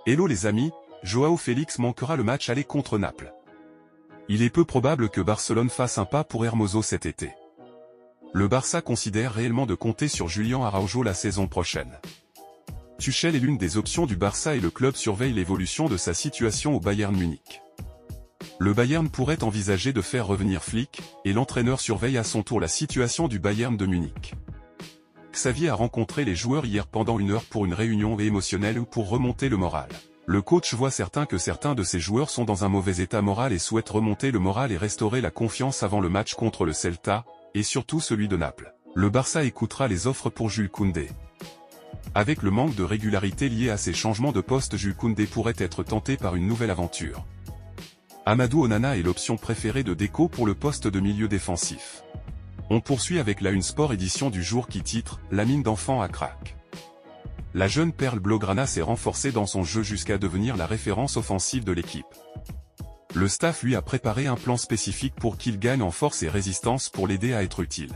Hello les amis, Joao Félix manquera le match aller contre Naples. Il est peu probable que Barcelone fasse un pas pour Hermoso cet été. Le Barça considère réellement de compter sur Julián Araujo la saison prochaine. Tuchel est l'une des options du Barça et le club surveille l'évolution de sa situation au Bayern Munich. Le Bayern pourrait envisager de faire revenir Flick, et l'entraîneur surveille à son tour la situation du Bayern de Munich. Xavi a rencontré les joueurs hier pendant 1 heure pour une réunion émotionnelle ou pour remonter le moral. Le coach voit que certains de ses joueurs sont dans un mauvais état moral et souhaite remonter le moral et restaurer la confiance avant le match contre le Celta, et surtout celui de Naples. Le Barça écoutera les offres pour Jules Koundé. Avec le manque de régularité lié à ces changements de poste, Jules Koundé pourrait être tenté par une nouvelle aventure. Amadou Onana est l'option préférée de Deco pour le poste de milieu défensif. On poursuit avec la Une Sport édition du jour qui titre « La mine d'enfant à crack ». La jeune perle blaugrana s'est renforcée dans son jeu jusqu'à devenir la référence offensive de l'équipe. Le staff lui a préparé un plan spécifique pour qu'il gagne en force et résistance pour l'aider à être utile.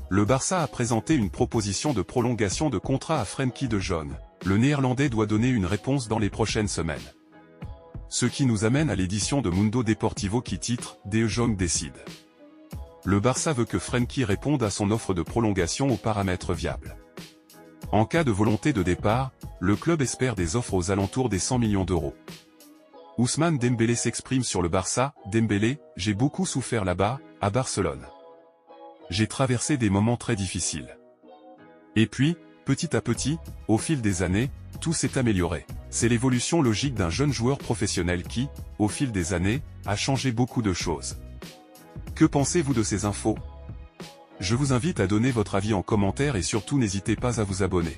Le Barça a présenté une proposition de prolongation de contrat à Frenkie de Jong. Le Néerlandais doit donner une réponse dans les prochaines semaines. Ce qui nous amène à l'édition de Mundo Deportivo qui titre « De Jong décide ». Le Barça veut que Frenkie réponde à son offre de prolongation aux paramètres viables. En cas de volonté de départ, le club espère des offres aux alentours des 100 millions d'euros. Ousmane Dembélé s'exprime sur le Barça. Dembélé, j'ai beaucoup souffert là-bas, à Barcelone. J'ai traversé des moments très difficiles. Et puis, petit à petit, au fil des années, tout s'est amélioré. C'est l'évolution logique d'un jeune joueur professionnel qui, au fil des années, a changé beaucoup de choses. Que pensez-vous de ces infos ? Je vous invite à donner votre avis en commentaire et surtout n'hésitez pas à vous abonner.